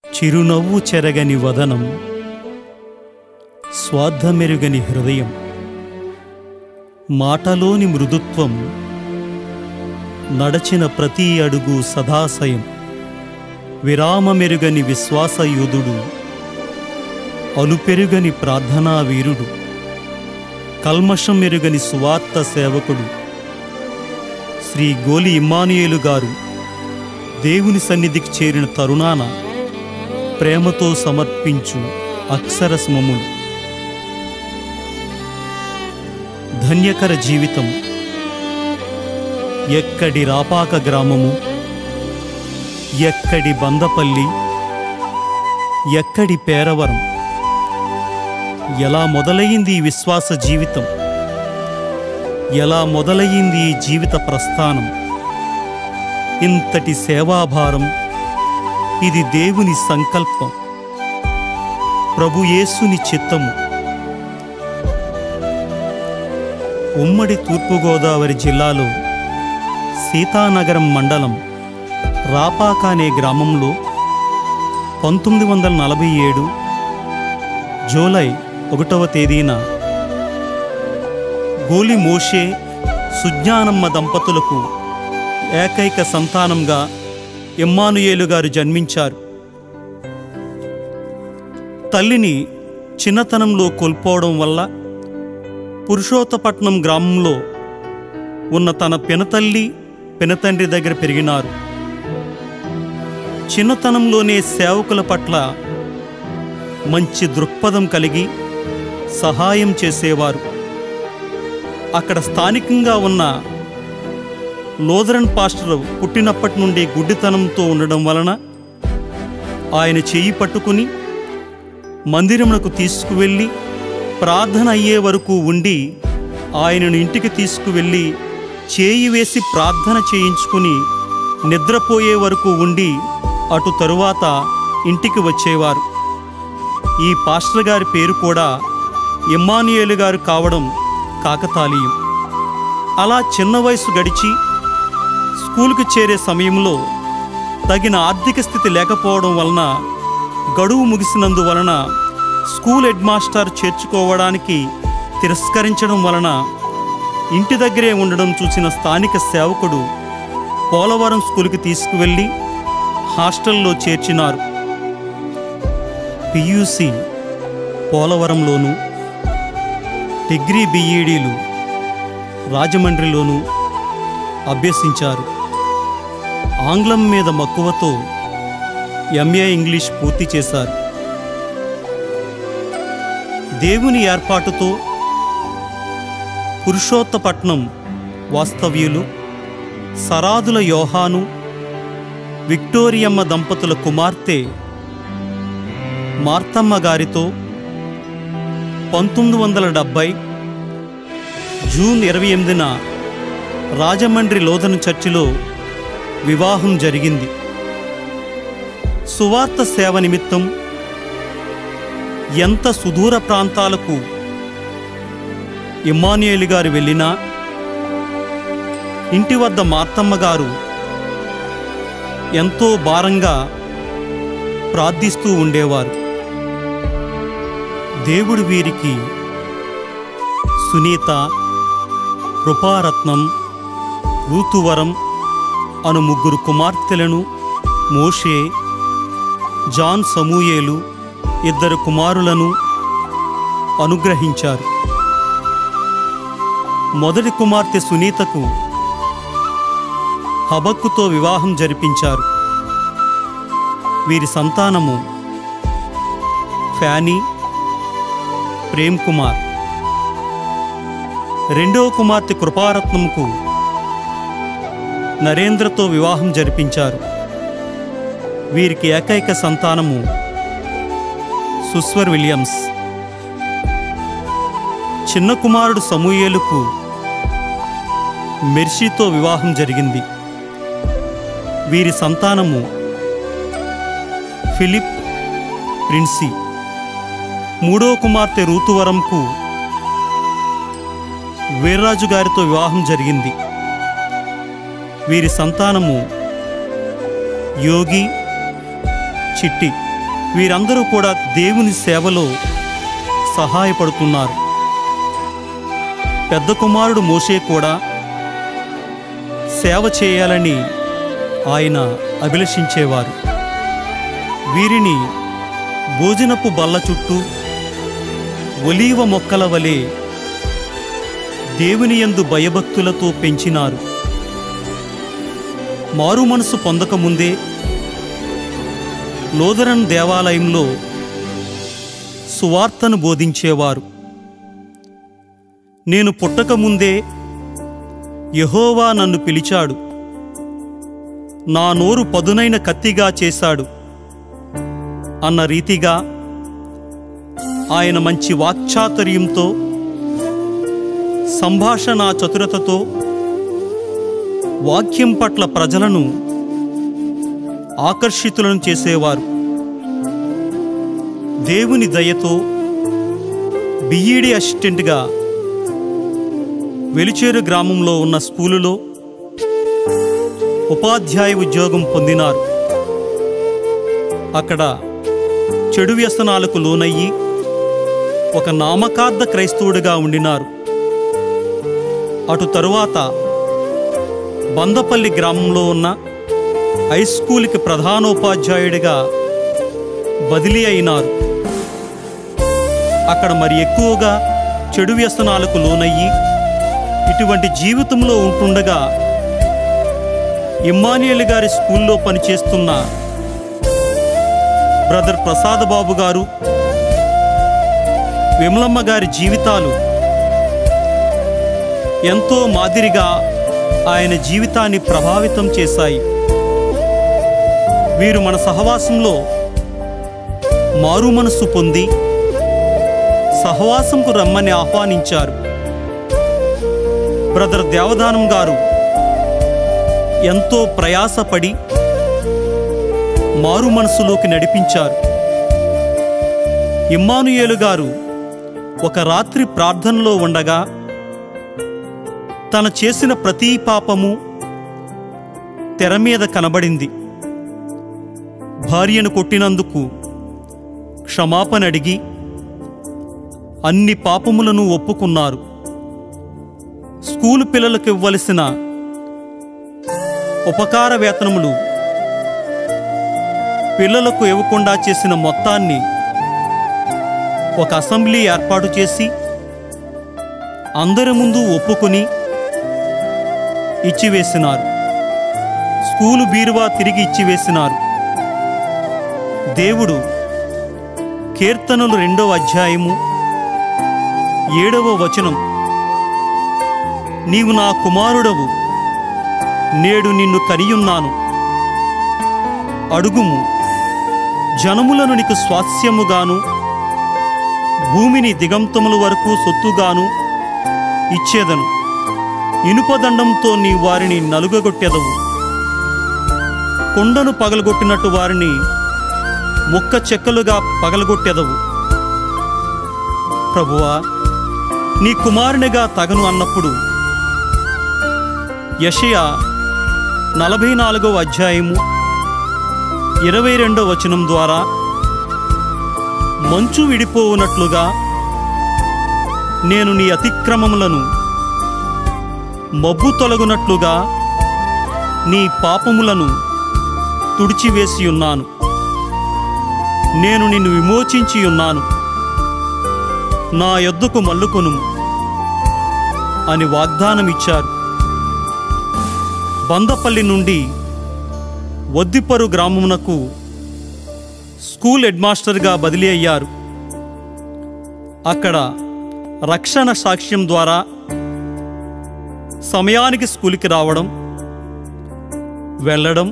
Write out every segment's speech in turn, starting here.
చిరునవ్వు చెరగని వదనం, స్వార్థమెరుగని హృదయం, మాటలోని మృదుత్వం, నడచిన ప్రతి అడుగు సదాశయం, విరామమెరుగని విశ్వాసయోధుడు, అలుపెరుగని ప్రార్థనా వీరుడు, కల్మషం మెరుగని సువార్త సేవకుడు శ్రీ గోలి ఇమ్మానుయేలు గారు దేవుని సన్నిధికి చేరిన తరుణాన ప్రేమతో సమర్పించు అక్షరస్మములు. ధన్యకర జీవితం. ఎక్కడి రాపాక గ్రామము, ఎక్కడి బందపల్లి, ఎక్కడి పేరవరం. ఎలా మొదలయ్యింది ఈ విశ్వాస జీవితం, ఎలా మొదలయ్యింది ఈ జీవిత ప్రస్థానం. ఇంతటి సేవాభారం, ఇది దేవుని సంకల్పం, ప్రభు యేసుని చిత్తము. ఉమ్మడి తూర్పుగోదావరి జిల్లాలో సీతానగరం మండలం రాపాక అనే గ్రామంలో 1947 జూలై 1వ తేదీన గోలి మోషే, సుజ్ఞానమ్మ దంపతులకు ఏకైక సంతానంగా ఇమ్మానుయేలు గారు జన్మించారు. తల్లిని చిన్నతనంలో కోల్పోవడం వల్ల పురుషోత్తపట్నం గ్రామంలో ఉన్న తన పినతల్లి పినతండ్రి దగ్గర పెరిగినారు. చిన్నతనంలోనే సేవకుల పట్ల మంచి దృక్పథం కలిగి సహాయం చేసేవారు. అక్కడ స్థానికంగా ఉన్న లోదరన్ పాస్టర్ పుట్టినప్పటి నుండి గుడ్డితనంతో ఉండడం వలన ఆయన చేయి పట్టుకుని మందిరమునకు తీసుకువెళ్ళి ప్రార్థన అయ్యే వరకు ఉండి ఆయనను ఇంటికి తీసుకువెళ్ళి చేయి వేసి ప్రార్థన చేయించుకుని నిద్రపోయే వరకు ఉండి అటు తరువాత ఇంటికి వచ్చేవారు. ఈ పాస్టర్ గారి పేరు కూడా ఇమ్మానుయేలు గారు కావడం కాకతాళీయం. అలా చిన్న వయసు గడిచి స్కూలుకు చేరే సమయంలో తగిన ఆర్థిక స్థితి లేకపోవడం వలన, గడువు ముగిసినందువలన స్కూల్ హెడ్ మాస్టర్ చేర్చుకోవడానికి తిరస్కరించడం వలన ఇంటి దగ్గరే ఉండడం చూసిన స్థానిక సేవకుడు పోలవరం స్కూలుకి తీసుకువెళ్ళి హాస్టల్లో చేర్చినారు. PUC పోలవరంలోను, degree బిఈడీలు రాజమండ్రిలోనూ అభ్యసించారు. ఆంగ్లం మీద మక్కువతో ఎంఏ ఇంగ్లీష్ పూర్తి చేశారు. దేవుని ఏర్పాటుతో పురుషోత్తపట్నం వాస్తవ్యులు సరాదుల యోహాను, విక్టోరియమ్మ దంపతుల కుమార్తె మార్తమ్మ గారితో 1970 జూన్ 28న రాజమండ్రి లోదన్ చర్చిలో వివాహం జరిగింది. సువార్త సేవ నిమిత్తం ఎంత సుదూర ప్రాంతాలకు ఇమ్మానుయేలు గారు వెళ్ళినా ఇంటి వద్ద మార్తమ్మ గారు ఎంతో భారంగా ప్రార్థిస్తూ ఉండేవారు. దేవుడు వీరికి సునీత, కృపారత్నం, ఋతువరం అను 3 కుమార్తెలను, మోషే, జాన్ సమూయేలు 2 కుమారులను అనుగ్రహించారు. మొదటి కుమార్తె సునీతకు హబక్కుతో వివాహం జరిపించారు. వీరి సంతానము ఫ్యానీ, ప్రేమ్ కుమార్. రెండవ కుమార్తె కృపారత్నంకు నరేంద్రతో వివాహం జరిపించారు. వీరికి ఏకైక సంతానము సుస్వర్ విలియమ్స్. చిన్న కుమారుడు సమూయేలుకు మెర్షీతో వివాహం జరిగింది. వీరి సంతానము ఫిలిప్, ప్రిన్సీ. మూడో కుమార్తె ఋతువరంకు వీర్రాజు గారితో వివాహం జరిగింది. వీరి సంతానము యోగి, చిట్టి. వీరందరూ కూడా దేవుని సేవలో సహాయపడుతున్నారు. పెద్ద కుమారుడు మోషే కూడా సేవ చేయాలని ఆయన అభిలషించేవారు. వీరిని భోజనపు బల్ల చుట్టూ ఒలీవ మొక్కల వలె దేవుని యందు భయభక్తులతో పెంచినారు. మారు మనసు పొందకముందే లోదరన్ దేవాలయంలో సువార్తను బోధించేవారు. నేను పుట్టకముందే యెహోవా నన్ను పిలిచాడు, నా నోరు పదునైన కత్తిగా చేశాడు అన్న రీతిగా ఆయన మంచి వాక్చాతుర్యంతో, సంభాషణ చతురతతో వాక్యం పట్ల ప్రజలను ఆకర్షితులను చేసేవారు. దేవుని దయతో బిఈడి అసిస్టెంట్గా వెలిచేరు గ్రామంలో ఉన్న స్కూలులో ఉపాధ్యాయ ఉద్యోగం పొందినారు. అక్కడ చెడు వ్యసనాలకు లోనయ్యి ఒక నామకార్థ క్రైస్తవుడిగా ఉండినారు. అటు తరువాత బందపల్లి గ్రామంలో ఉన్న హై స్కూల్కి ప్రధానోపాధ్యాయుడిగా బదిలీ అయినారు. అక్కడ మరి ఎక్కువగా చెడు వ్యసనాలకు లోనయ్యి ఇటువంటి జీవితంలో ఉంటుండగా ఇమ్మానుయేల్ గారి స్కూల్లో పనిచేస్తున్న బ్రదర్ ప్రసాద్ బాబు గారు, విమలమ్మ గారి జీవితాలు ఎంతో మాదిరిగా ఆయన జీవితాన్ని ప్రభావితం చేశాయి. వీరు మన సహవాసంలో మారు మనసు పొంది సహవాసంకు రమ్మని ఆహ్వానించారు. బ్రదర్ దేవదానం గారు ఎంతో ప్రయాసపడి మారు మనసులోకి నడిపించారు. ఇమ్మానుయేలు గారు ఒక రాత్రి ప్రార్థనలో ఉండగా తను చేసిన ప్రతి పాపము తెర మీద కనబడింది. భార్యను కొట్టినందుకు క్షమాపణ అడిగి అన్ని పాపములను ఒప్పుకున్నారు. స్కూలు పిల్లలకు ఇవ్వవలసిన ఉపకార వేతనములు పిల్లలకు ఇవ్వకుండా చేసిన మొత్తాన్ని ఒక అసెంబ్లీ ఏర్పాటు చేసి అందరి ముందు ఒప్పుకొని ఇచ్చివేసినారు. స్కూలు బీరువా తిరిగి ఇచ్చివేసినారు. దేవుడు కీర్తనలు 2వ అధ్యాయము 7వ వచనం, నీవు నా కుమారుడవు, నేడు నిన్ను కనియున్నాను, అడుగుము, జనములను నీకు స్వాస్యముగాను భూమిని దిగంతముల వరకు సొత్తుగాను ఇచ్చేదను, ఇనుపదండంతో నీ వారిని నలుగగొట్టెదవు, కొండను పగలగొట్టినట్టు వారిని ముక్క చెక్కలుగా పగలగొట్టెదవు. ప్రభువా, నీ కుమారునిగా తగను అన్నప్పుడు యెషయా 44వ అధ్యాయము 22వ వచనం ద్వారా మంచు విడిపోవునట్లుగా నేను నీ అతిక్రమములను, మబ్బు తొలగునట్లుగా నీ పాపములను తుడిచివేసి ఉన్నాను, నేను నిన్ను విమోచించి ఉన్నాను, నా యొద్దకు మల్లుకొను అని వాగ్దానమిచ్చారు. బందపల్లి నుండి వద్దిపరు గ్రామమునకు స్కూల్ హెడ్ మాస్టర్గా బదిలీ అయ్యారు. అక్కడ రక్షణ సాక్ష్యం ద్వారా సమయానికి స్కూల్కి రావడం, వెళ్ళడం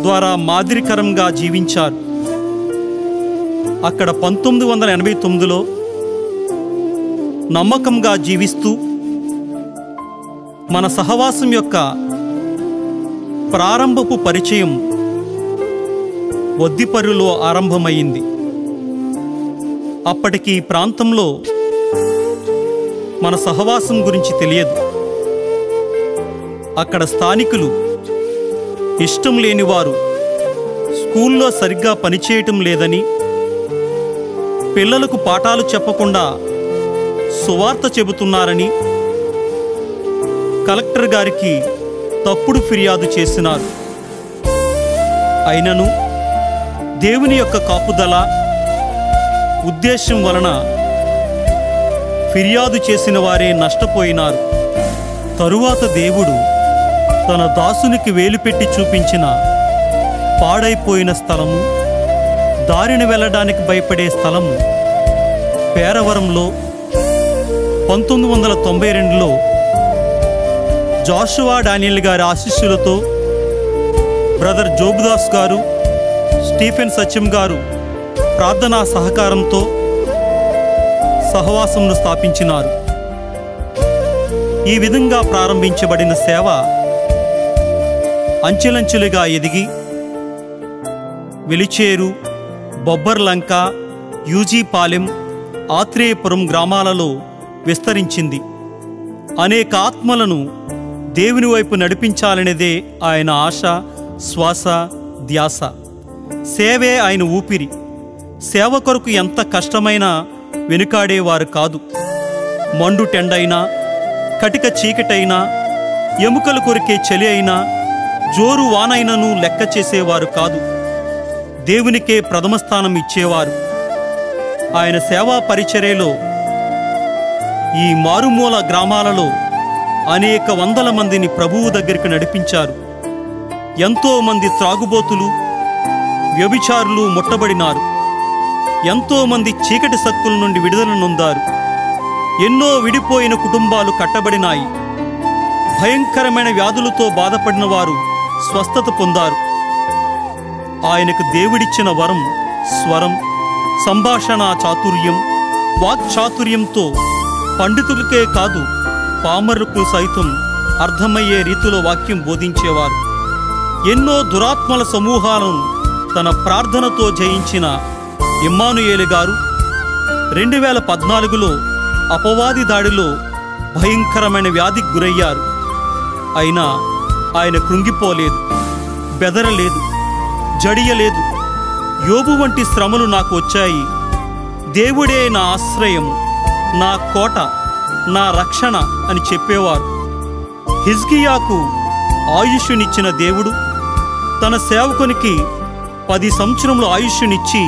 ద్వారా మాదిరికరంగా జీవించారు. అక్కడ 1989లో నమ్మకంగా జీవిస్తూ మన సహవాసం యొక్క ప్రారంభపు పరిచయం వద్దిపరులో ఆరంభమైంది. అప్పటికి ప్రాంతంలో మన సహవాసం గురించి తెలియదు. అక్కడ స్థానికులు ఇష్టం లేనివారు స్కూల్లో సరిగ్గా పనిచేయటం లేదని, పిల్లలకు పాఠాలు చెప్పకుండా సువార్త చెబుతున్నారని కలెక్టర్ గారికి తప్పుడు ఫిర్యాదు చేసినారు. అయినను దేవుని యొక్క కాపుదల ఉద్దేశం వలన ఫిర్యాదు చేసిన వారే నష్టపోయినారు. తరువాత దేవుడు తన దాసునికి వేలుపెట్టి చూపించిన పాడైపోయిన స్థలము, దారిన వెళ్ళడానికి భయపడే స్థలము పేరవరంలో 1992లో జాషువా డానియల్ గారి ఆశీస్సులతో బ్రదర్ జోబుదాస్ గారు, స్టీఫెన్ సత్యం గారు ప్రార్థనా సహకారంతో సహవాసంను స్థాపించినారు. ఈ విధంగా ప్రారంభించబడిన సేవ అంచెలంచెలుగా ఎదిగి వెలిచేరు, బొబ్బర్లంక, యూజీపాలెం, ఆత్రేయపురం గ్రామాలలో విస్తరించింది. అనేక ఆత్మలను దేవుని వైపు నడిపించాలనేదే ఆయన ఆశ, శ్వాస, ధ్యాస. సేవే ఆయన ఊపిరి. సేవ కొరకు ఎంత కష్టమైనా వెనుకాడేవారు కాదు. మండుటెండైనా, కటిక చీకటైనా, ఎముకలు కొరికే చలి అయినా, జోరు వానైనను లెక్క చేసేవారు కాదు. దేవునికే ప్రథమ స్థానం ఇచ్చేవారు. ఆయన సేవా పరిచర్యలో ఈ మారుమూల గ్రామాలలో అనేక వందల మందిని ప్రభువు దగ్గరికి నడిపించారు. ఎంతో మంది త్రాగుబోతులు, వ్యభిచారులు ముట్టబడినారు. ఎంతో మంది చీకటి శక్తుల నుండి విడుదల నొందారు. ఎన్నో విడిపోయిన కుటుంబాలు కట్టబడినాయి. భయంకరమైన వ్యాధులతో బాధపడిన వారు స్వస్థత పొందారు. ఆయనకు దేవుడిచ్చిన వరం స్వరం, సంభాషణ చాతుర్యం, వాక్చాతుర్యంతో పండితులకే కాదు పామరులకు సైతం అర్థమయ్యే రీతిలో వాక్యం బోధించేవారు. ఎన్నో దురాత్మల సమూహాలను తన ప్రార్థనతో జయించిన ఇమ్మానుయేలు గారు 2014లో అపవాది దాడిలో భయంకరమైన వ్యాధికి గురయ్యారు. అయినా ఆయన కృంగిపోలేదు, బెదరలేదు, జడియలేదు. యోబు వంటి శ్రమలు నాకు వచ్చాయి, దేవుడే నా ఆశ్రయం, నా కోట, నా రక్షణ అని చెప్పేవారు. హిజ్కియాకు ఆయుష్నిచ్చిన దేవుడు తన సేవకునికి 10 సంవత్సరముల ఆయుష్నిచ్చి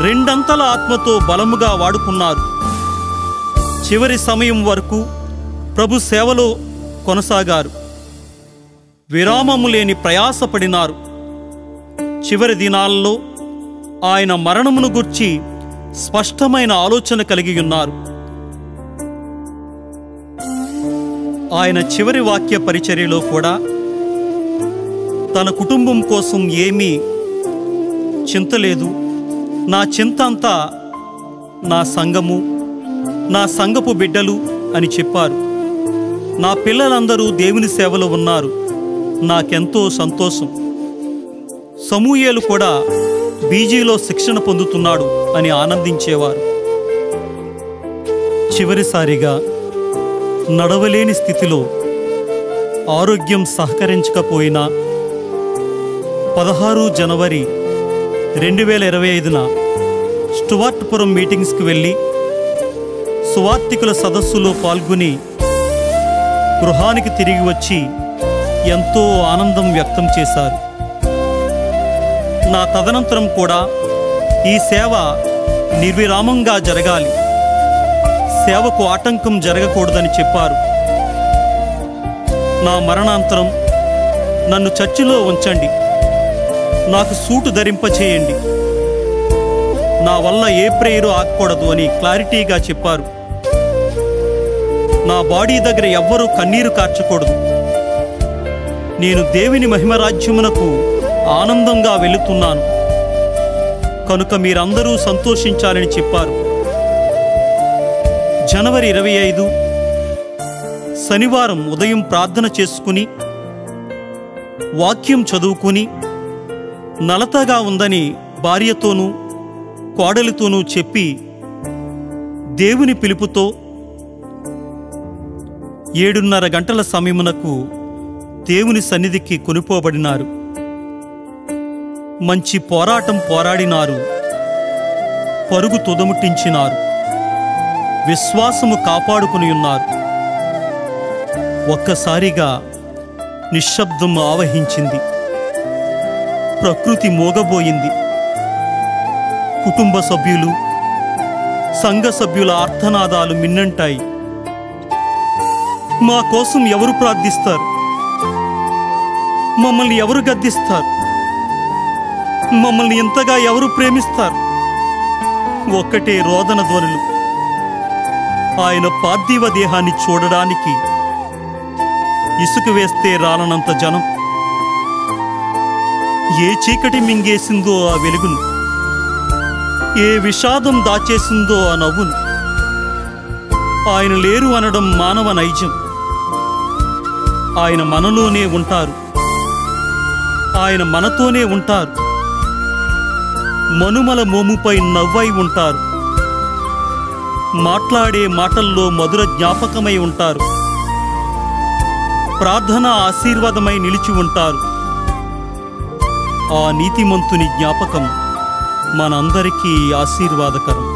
2 అంతల ఆత్మతో బలముగా వాడుకున్నారు. చివరి సమయం వరకు ప్రభు సేవలో కొనసాగారు. విరామము లేని ప్రయాసపడినారు. చివరి దినాల్లో ఆయన మరణమును గుర్చి స్పష్టమైన ఆలోచన కలిగి ఉన్నారు. ఆయన చివరి వాక్య పరిచర్యలో కూడా తన కుటుంబం కోసం ఏమీ చింతలేదు. నా చింత అంతా నా సంఘము, నా సంఘపు బిడ్డలు అని చెప్పారు. నా పిల్లలందరూ దేవుని సేవలో ఉన్నారు, నాకెంతో సంతోషం. సమూయేలు కూడా బీజీలో శిక్షణ పొందుతున్నాడు అని ఆనందించేవారు. చివరిసారిగా నడవలేని స్థితిలో ఆరోగ్యం సహకరించకపోయినా 16 జనవరి 2025న స్టువర్ట్పురం మీటింగ్స్కి వెళ్ళి సువార్తికుల సదస్సులో పాల్గొని గృహానికి తిరిగి వచ్చి ఎంతో ఆనందం వ్యక్తం చేశారు. నా తదనంతరం కూడా ఈ సేవ నిర్విరామంగా జరగాలి, సేవకు ఆటంకం జరగకూడదని చెప్పారు. నా మరణాంతరం నన్ను చర్చిలో ఉంచండి, నాకు సూటు ధరింపచేయండి, నా వల్ల ఏ ప్రేయరు ఆగకూడదు అని క్లారిటీగా చెప్పారు. నా బాడీ దగ్గర ఎవ్వరూ కన్నీరు కార్చకూడదు, నేను దేవుని మహిమరాజ్యమునకు ఆనందంగా వెళుతున్నాను కనుక మీరందరూ సంతోషించాలని చెప్పారు. జనవరి 25 శనివారం ఉదయం ప్రార్థన చేసుకుని వాక్యం చదువుకుని నలతగా ఉందని భార్యతోనూ కోడలితోనూ చెప్పి దేవుని పిలుపుతో 7:30 గంటల సమయమునకు దేవుని సన్నిధికి కొనిపోబడినారు. మంచి పోరాటం పోరాడినారు, పరుగు తుదముట్టించినారు, విశ్వాసము కాపాడుకుని ఉన్నారు. ఒక్కసారిగా నిశ్శబ్దం ఆవహించింది. ప్రకృతి మోగబోయింది. కుటుంబ సభ్యులు, సంఘ సభ్యుల ఆర్తనాదాలు మిన్నంటాయి. మా కోసం ఎవరు ప్రార్థిస్తారు? మమ్మల్ని ఎవరు గద్దిస్తారు? మమ్మల్ని ఎంతగా ఎవరు ప్రేమిస్తారు? ఒక్కటే రోదన ధ్వనులు. ఆయన పార్థివ దేహాన్ని చూడడానికి ఇసుక వేస్తే రాలనంత జనం. ఏ చీకటి మింగేసిందో ఆ వెలుగును, ఏ విషాదం దాచేసిందో ఆ నవ్వును. ఆయన లేరు అనడం మానవ నైజం. ఆయన మనలోనే ఉంటారు, ఆయన మనతోనే ఉంటారు. మనుమల మోముపై నవ్వై ఉంటారు, మాట్లాడే మాటల్లో మధుర జ్ఞాపకమై ఉంటారు, ప్రార్థన ఆశీర్వాదమై నిలిచి ఉంటారు. ఆ నీతిమంతుని జ్ఞాపకం మనందరికీ ఆశీర్వాదకరం.